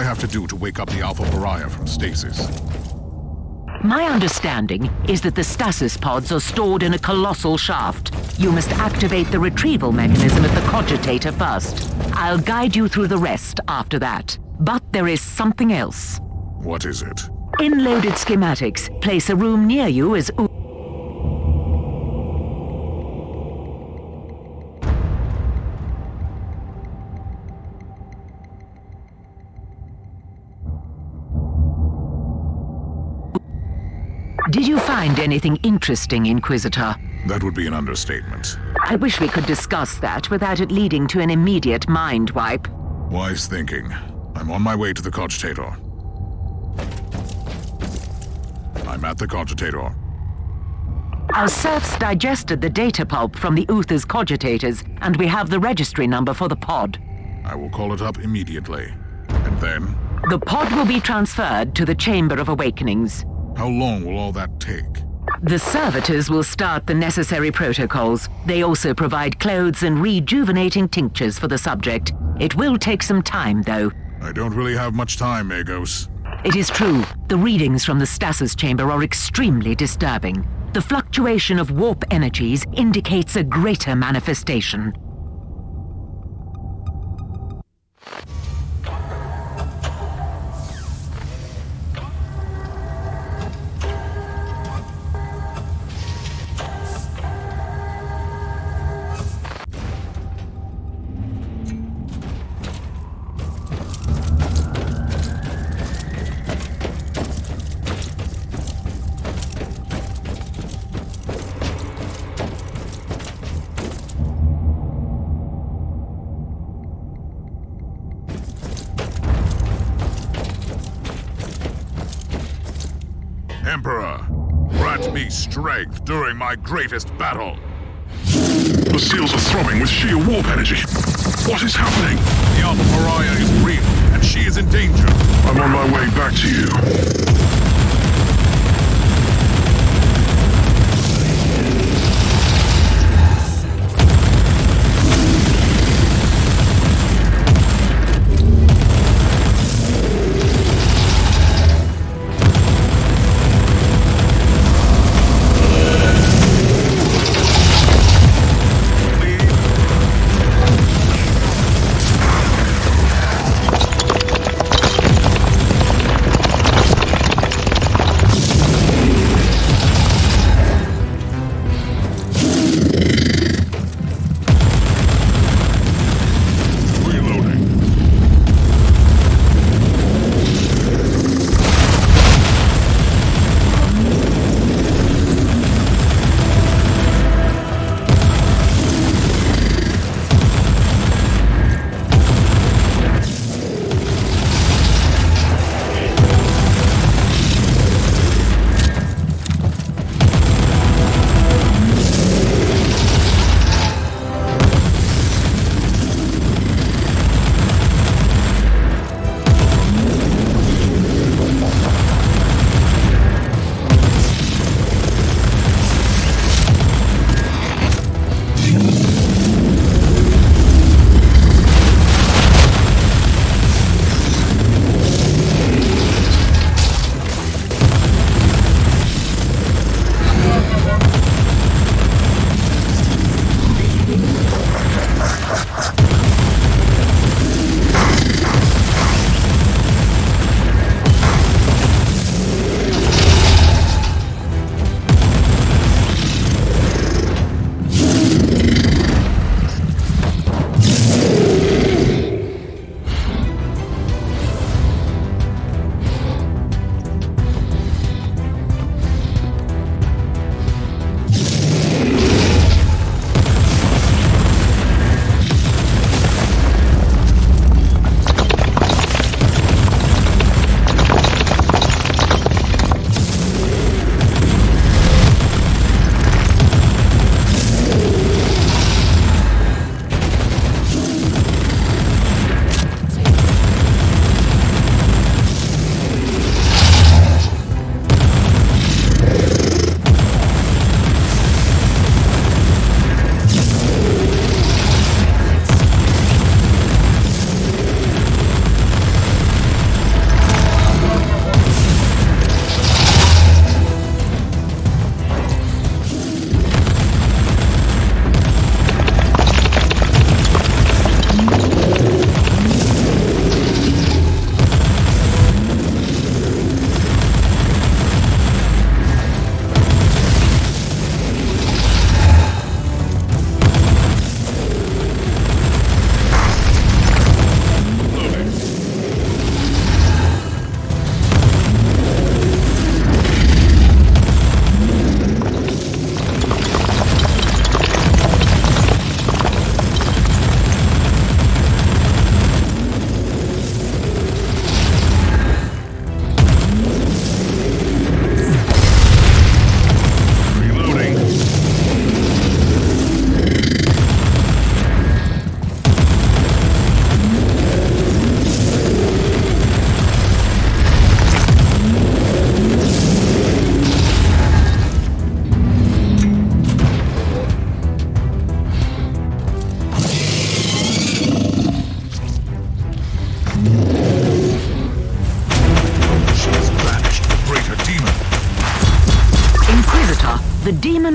I have to do to wake up the Alpha Pariah from stasis? My understanding is that the stasis pods are stored in a colossal shaft. You must activate the retrieval mechanism at the cogitator first. I'll guide you through the rest after that. But there is something else. What is it? In loaded schematics, place a room near you as... Did you find anything interesting, Inquisitor? That would be an understatement. I wish we could discuss that without it leading to an immediate mind wipe. Wise thinking. I'm on my way to the cogitator. I'm at the cogitator. Our serfs digested the data pulp from the Uther's cogitators, and we have the registry number for the pod. I will call it up immediately. And then? The pod will be transferred to the Chamber of Awakenings. How long will all that take? The servitors will start the necessary protocols. They also provide clothes and rejuvenating tinctures for the subject. It will take some time, though. I don't really have much time, Magos. It is true. The readings from the stasis chamber are extremely disturbing. The fluctuation of warp energies indicates a greater manifestation. Emperor, grant me strength during my greatest battle. The seals are throbbing with sheer warp energy. What is happening? The Alpha Pariah is real, and she is in danger. I'm on my way back to you.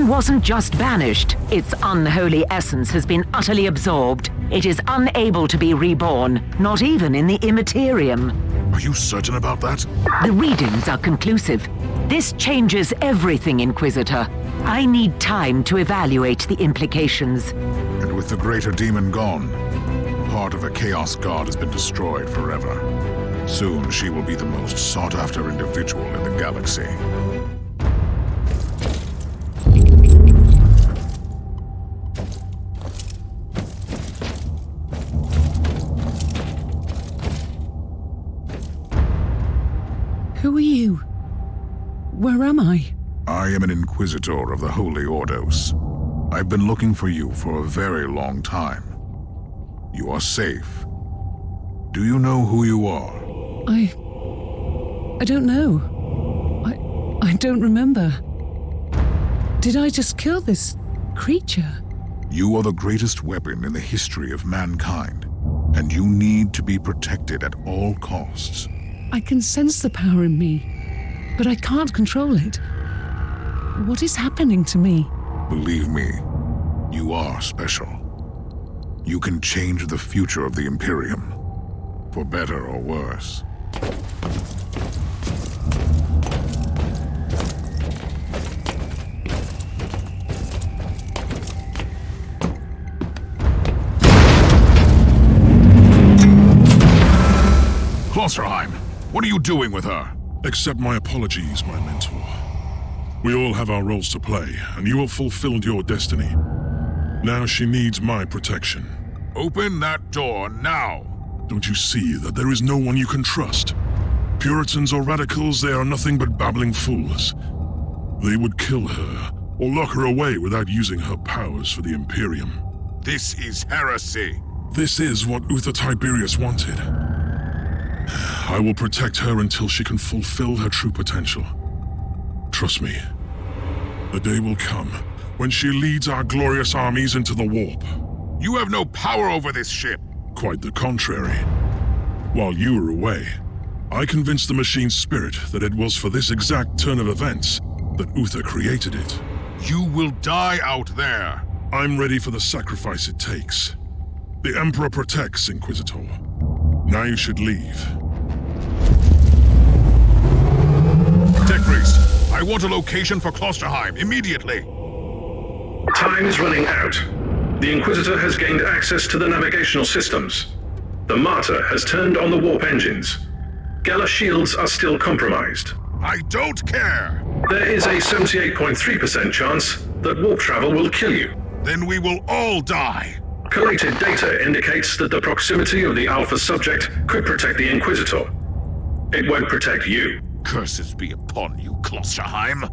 wasn't just banished. Its unholy essence has been utterly absorbed. It is unable to be reborn, not even in the Immaterium. Are you certain about that? The readings are conclusive. This changes everything, Inquisitor. I need time to evaluate the implications. And with the greater demon gone, part of the Chaos God has been destroyed forever. Soon she will be the most sought-after individual in the galaxy. Who are you? Where am I? I am an Inquisitor of the Holy Ordos. I've been looking for you for a very long time. You are safe. Do you know who you are? I don't know. I don't remember. Did I just kill this creature? You are the greatest weapon in the history of mankind, and you need to be protected at all costs. I can sense the power in me, but I can't control it. What is happening to me? Believe me, you are special. You can change the future of the Imperium, for better or worse. Klosterheim, what are you doing with her? Accept my apologies, my mentor. We all have our roles to play, and you have fulfilled your destiny. Now she needs my protection. Open that door now! Don't you see that there is no one you can trust? Puritans or radicals, they are nothing but babbling fools. They would kill her, or lock her away without using her powers for the Imperium. This is heresy! This is what Uther Tiberius wanted. I will protect her until she can fulfill her true potential. Trust me, the day will come when she leads our glorious armies into the warp. You have no power over this ship! Quite the contrary. While you were away, I convinced the machine's spirit that it was for this exact turn of events that Uther created it. You will die out there! I'm ready for the sacrifice it takes. The Emperor protects, Inquisitor. Now you should leave. Tech Priest, I want a location for Klosterheim, immediately! Time is running out. The Inquisitor has gained access to the navigational systems. The Martyr has turned on the warp engines. Gala shields are still compromised. I don't care! There is a 78.3% chance that warp travel will kill you. Then we will all die! Collated data indicates that the proximity of the Alpha subject could protect the Inquisitor. It won't protect you. Curses be upon you, Klosterheim!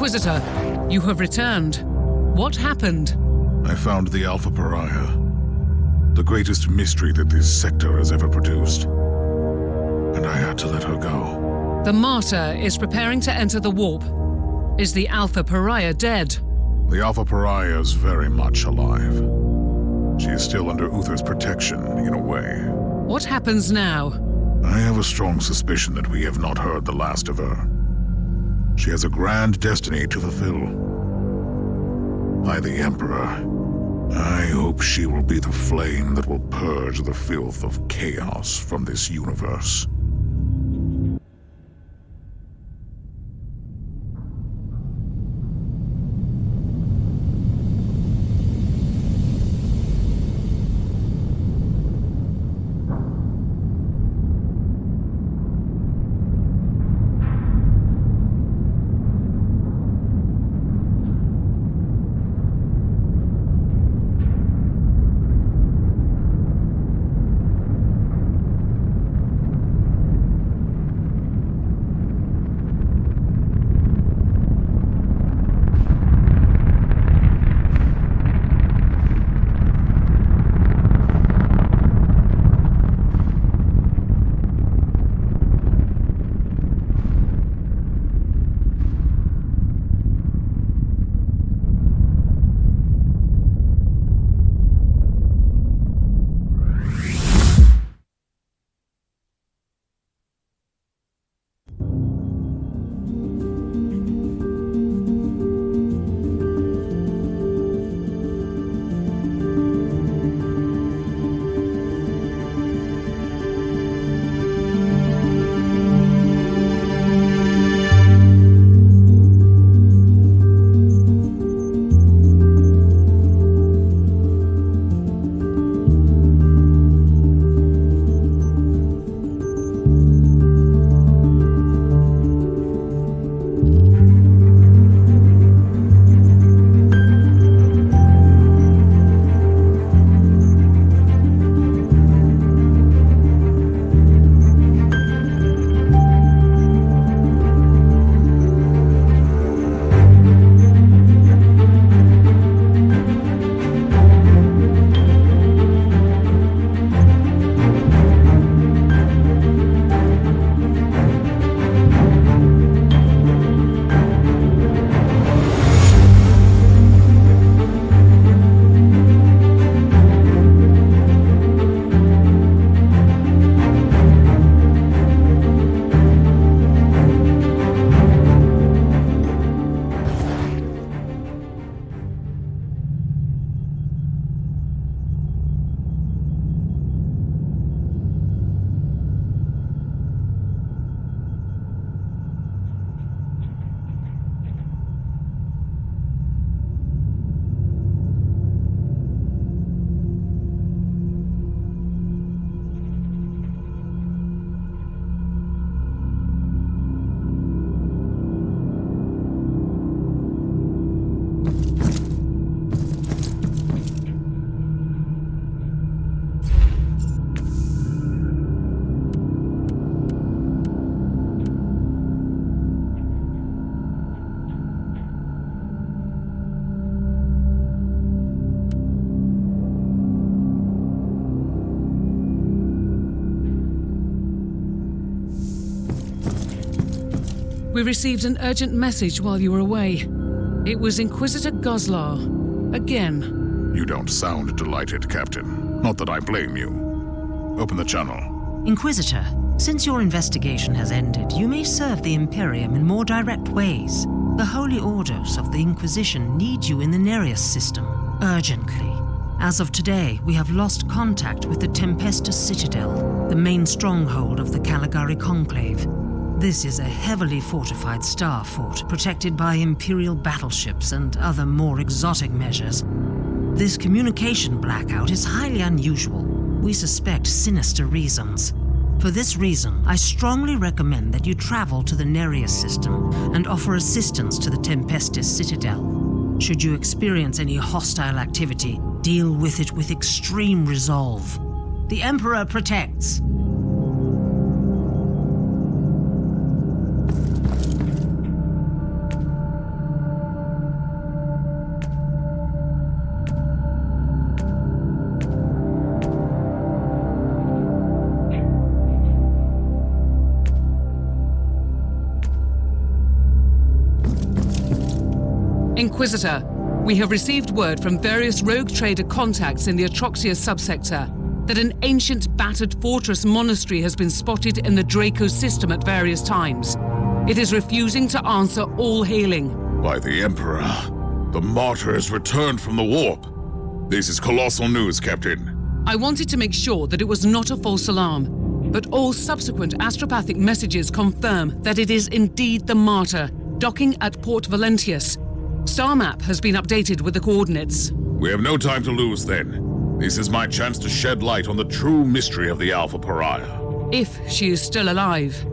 Inquisitor, you have returned. What happened? I found the Alpha Pariah, the greatest mystery that this sector has ever produced. And I had to let her go. The Martyr is preparing to enter the warp. Is the Alpha Pariah dead? The Alpha Pariah is very much alive. She is still under Uther's protection, in a way. What happens now? I have a strong suspicion that we have not heard the last of her. She has a grand destiny to fulfill. By the Emperor, I hope she will be the flame that will purge the filth of chaos from this universe. We received an urgent message while you were away. It was Inquisitor Goslar. Again. You don't sound delighted, Captain. Not that I blame you. Open the channel. Inquisitor, since your investigation has ended, you may serve the Imperium in more direct ways. The Holy Orders of the Inquisition need you in the Nereus system, urgently. As of today, we have lost contact with the Tempestus Citadel, the main stronghold of the Caligari Conclave. This is a heavily fortified star fort, protected by Imperial battleships and other more exotic measures. This communication blackout is highly unusual. We suspect sinister reasons. For this reason, I strongly recommend that you travel to the Nereus system and offer assistance to the Tempestus Citadel. Should you experience any hostile activity, deal with it with extreme resolve. The Emperor protects. Inquisitor, we have received word from various rogue trader contacts in the Atroxia subsector that an ancient battered fortress monastery has been spotted in the Draco system at various times. It is refusing to answer all hailing. By the Emperor, the Martyr has returned from the warp. This is colossal news, Captain. I wanted to make sure that it was not a false alarm, but all subsequent astropathic messages confirm that it is indeed the Martyr, docking at Port Valentius. Star map has been updated with the coordinates. We have no time to lose, then. This is my chance to shed light on the true mystery of the Alpha Pariah. If she is still alive.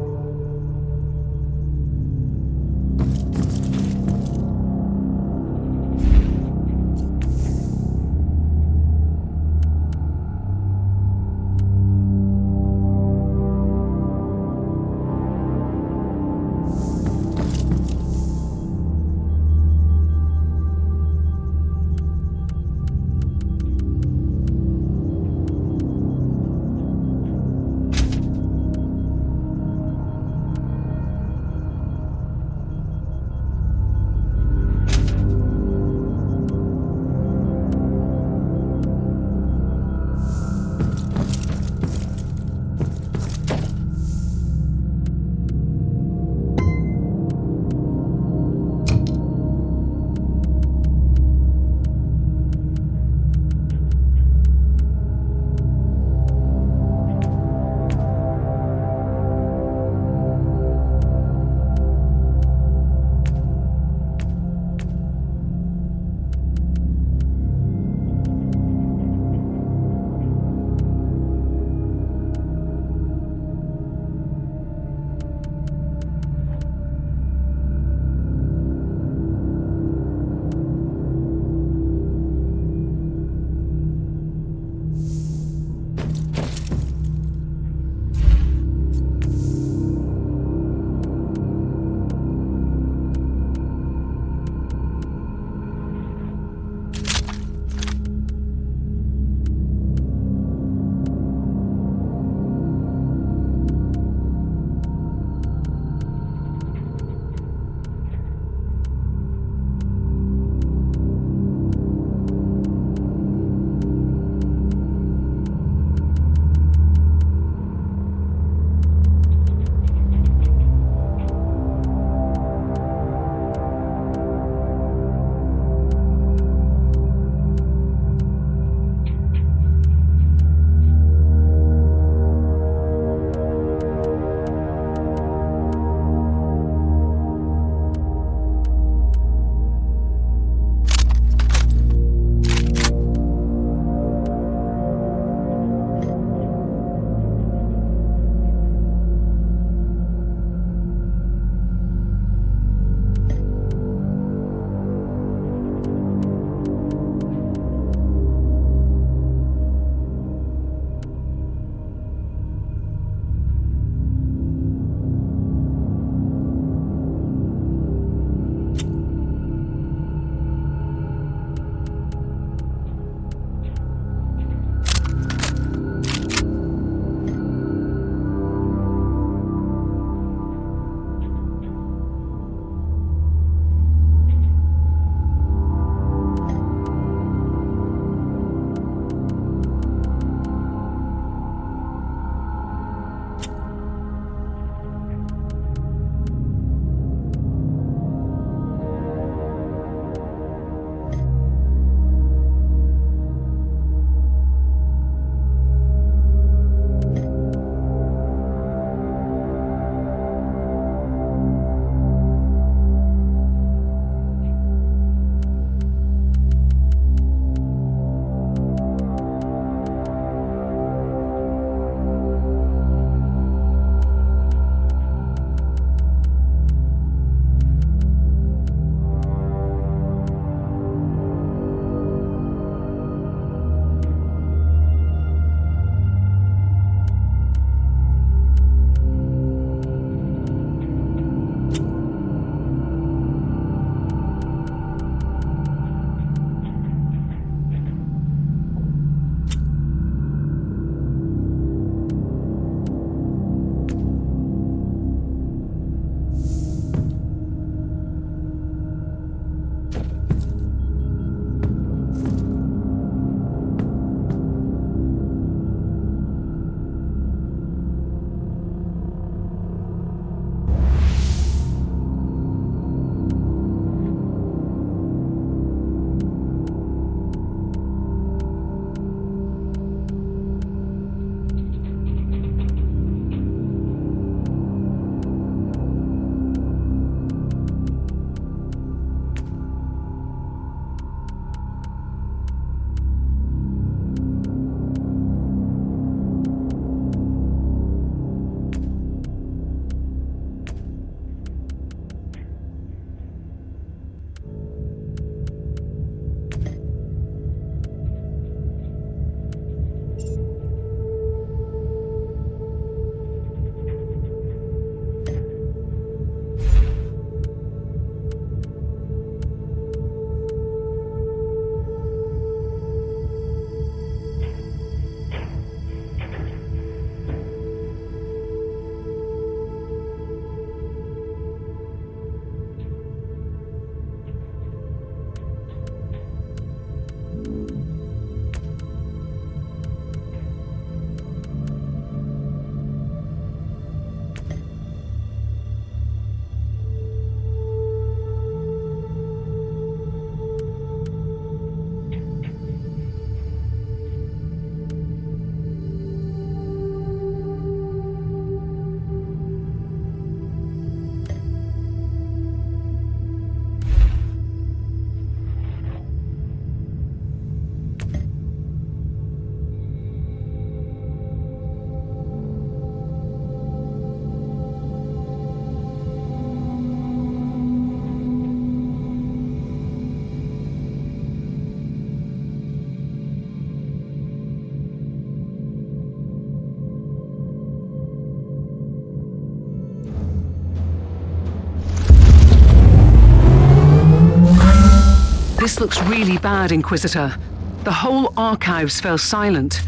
This looks really bad, Inquisitor. The whole archives fell silent.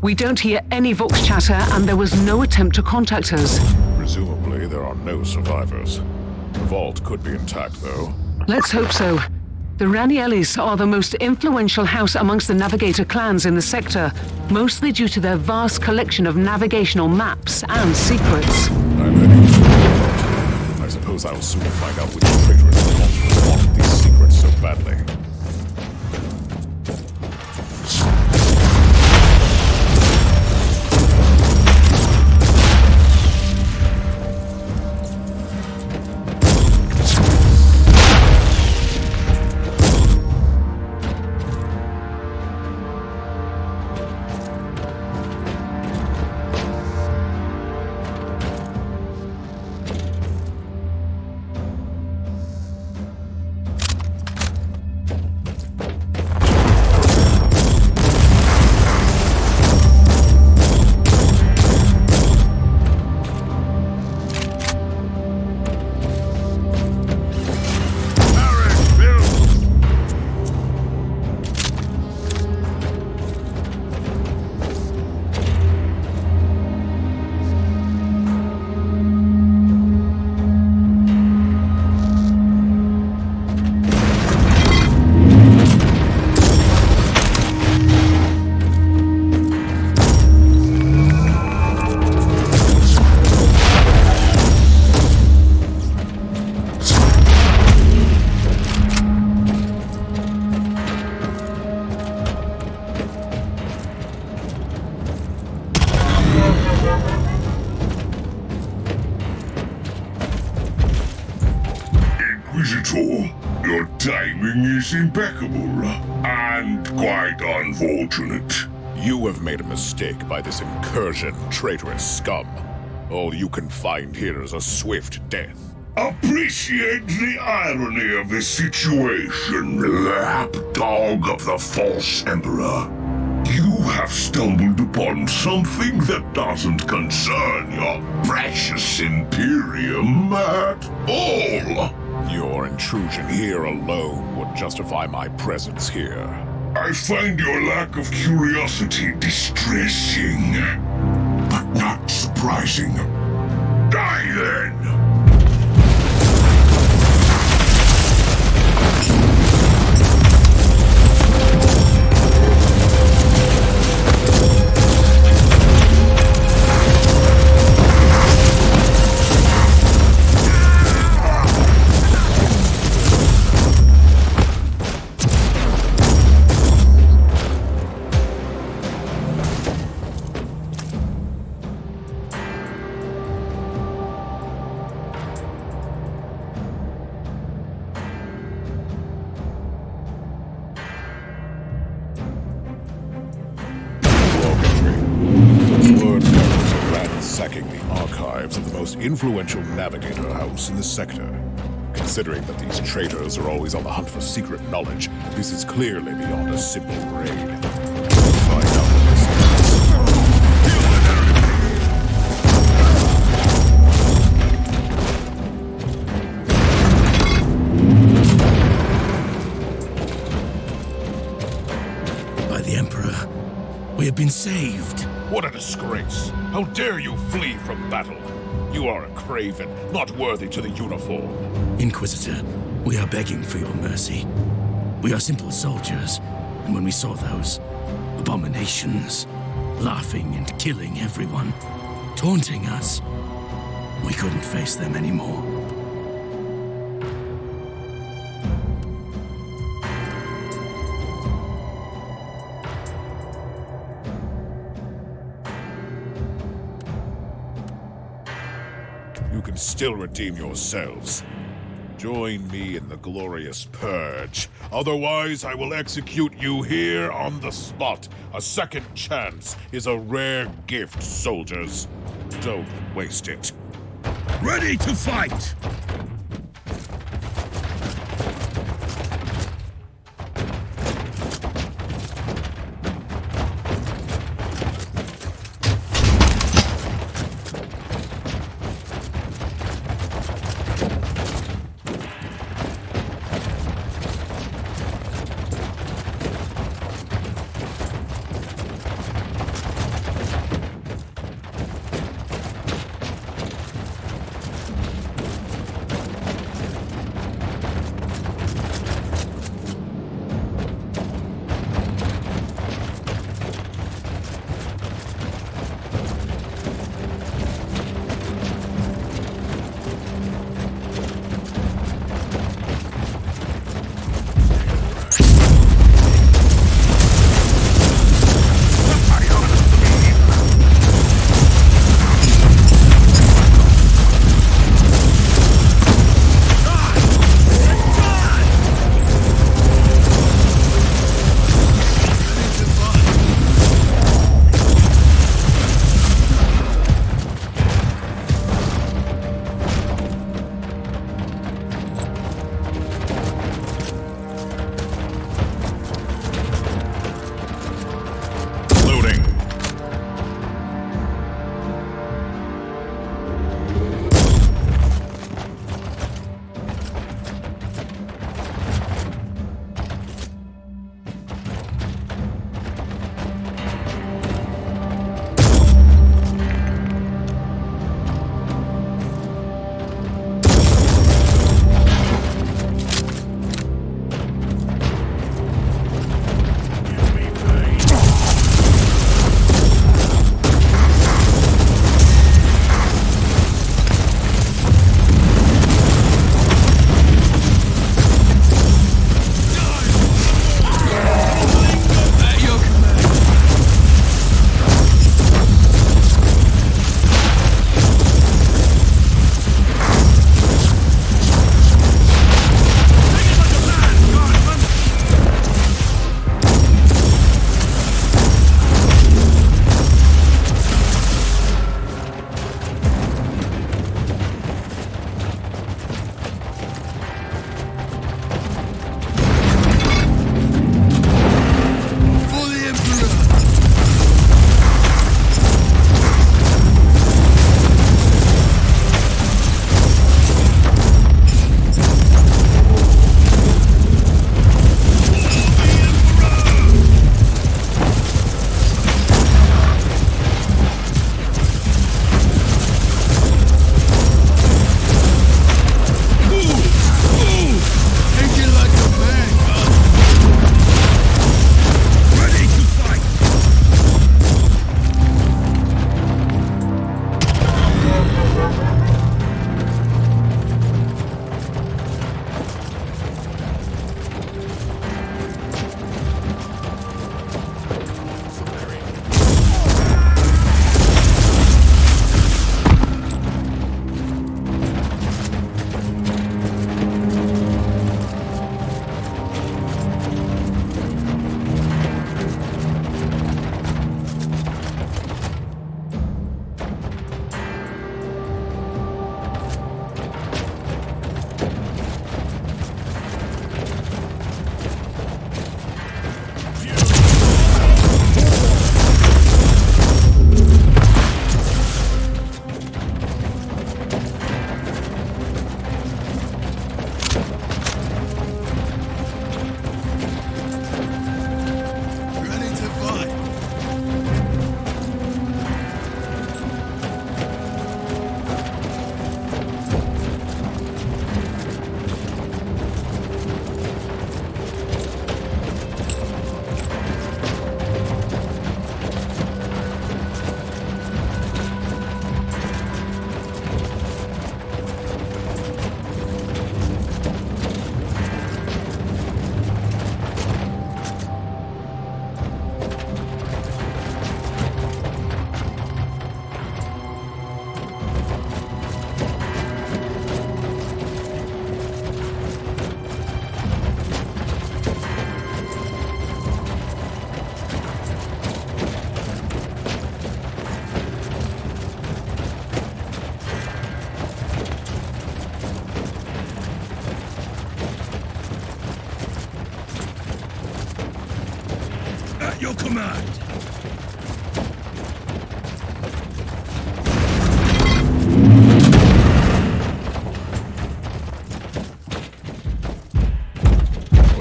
We don't hear any Vox chatter, and there was no attempt to contact us. Presumably, there are no survivors. The vault could be intact, though. Let's hope so. The Raniellis are the most influential house amongst the Navigator clans in the sector, mostly due to their vast collection of navigational maps and secrets. I'm ready. I suppose I'll soon find out which traitors wanted these secrets so badly. Inquisitor, your timing is impeccable, and quite unfortunate. You have made a mistake by this incursion, traitorous scum. All you can find here is a swift death. Appreciate the irony of this situation, lapdog of the false emperor. You have stumbled upon something that doesn't concern your precious Imperium at all. Your intrusion here alone would justify my presence here. I find your lack of curiosity distressing, but not surprising. Die then! Sacking the archives of the most influential navigator house in the sector. Considering that these traitors are always on the hunt for secret knowledge, this is clearly beyond a simple raid. Find out what this is. By the Emperor, we have been saved. What a disgrace! How dare you flee from battle? You are a craven, not worthy to the uniform. Inquisitor, we are begging for your mercy. We are simple soldiers, and when we saw those abominations, laughing and killing everyone, taunting us, we couldn't face them anymore. You can still redeem yourselves. Join me in the glorious purge. Otherwise, I will execute you here on the spot. A second chance is a rare gift, soldiers. Don't waste it. Ready to fight!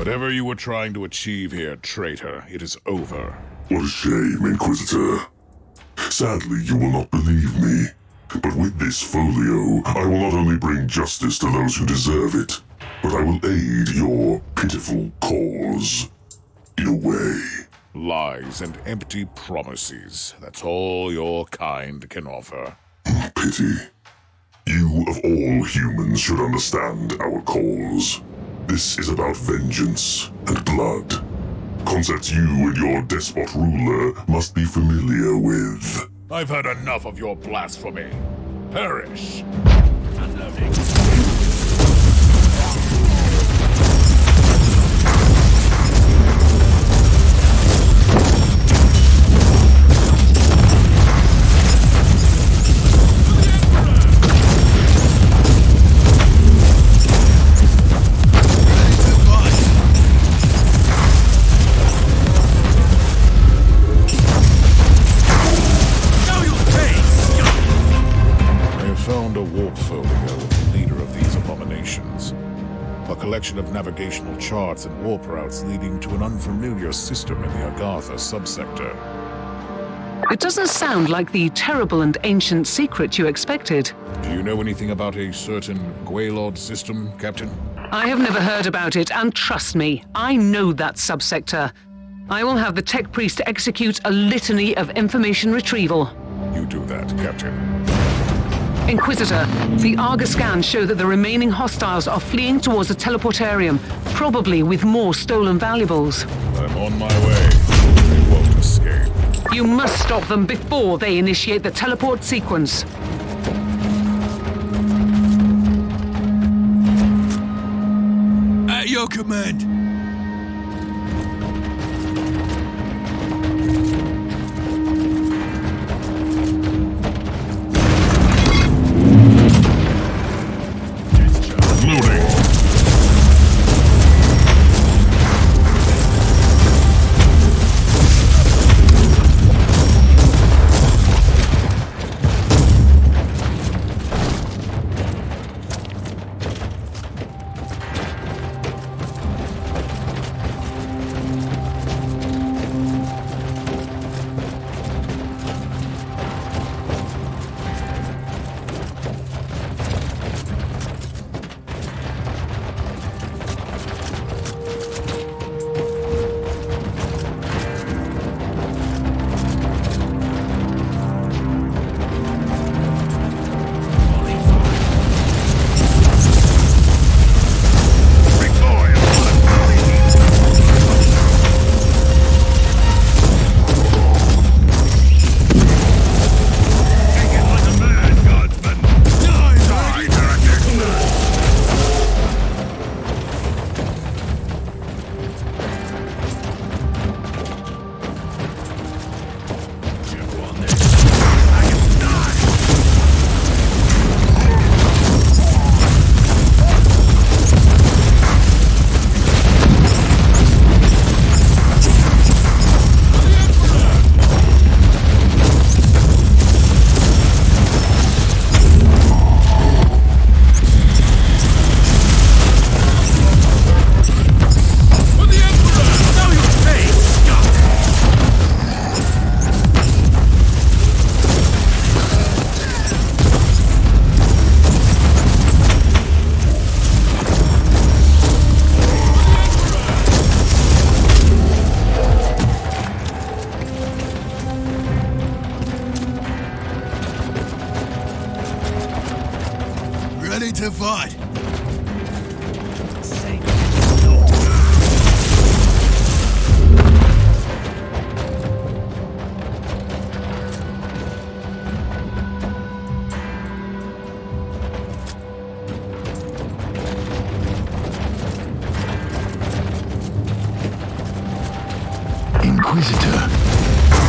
Whatever you were trying to achieve here, traitor, it is over. What a shame, Inquisitor. Sadly, you will not believe me. But with this folio, I will not only bring justice to those who deserve it, but I will aid your pitiful cause. In a way. Lies and empty promises. That's all your kind can offer. Pity. You, of all humans, should understand our cause. This is about vengeance and blood. Concepts you and your despot ruler must be familiar with. I've had enough of your blasphemy. Perish. Unloading. Collection of navigational charts and warp routes leading to an unfamiliar system in the Agartha subsector. It doesn't sound like the terrible and ancient secret you expected. Do you know anything about a certain Gwaelod system, Captain? I have never heard about it, and trust me, I know that subsector. I will have the tech priest execute a litany of information retrieval. You do that, Captain. Inquisitor, the Argus scans show that the remaining hostiles are fleeing towards the teleportarium, probably with more stolen valuables. I'm on my way. They won't escape. You must stop them before they initiate the teleport sequence. At your command. Ready to fight. Inquisitor,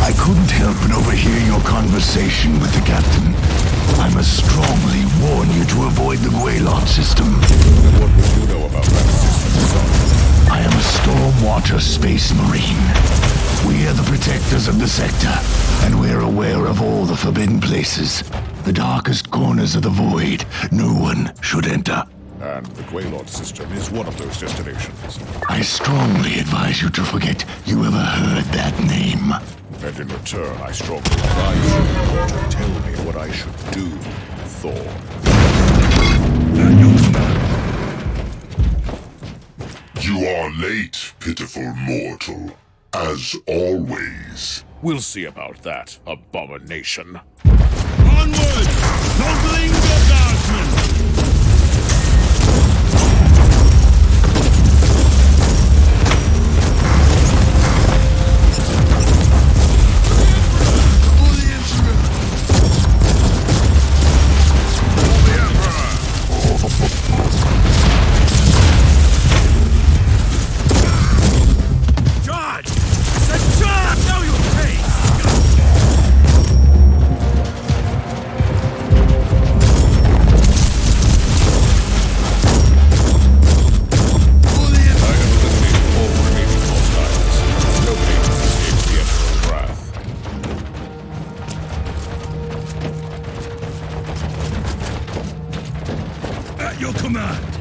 I couldn't help but overhear your conversation with the captain. I must strongly warn you to avoid the Gwaelod system. And what would you know about that system, son? I am a Stormwater Space Marine. We are the protectors of the sector, and we're aware of all the forbidden places. The darkest corners of the void. No one should enter. And the Greylord system is one of those destinations. I strongly advise you to forget you ever heard that name. And in return, I strongly advise you to tell me what I should do, Thor. You are late, pitiful mortal. As always. We'll see about that, abomination. Onward! Don't linger, guardsmen! At your command!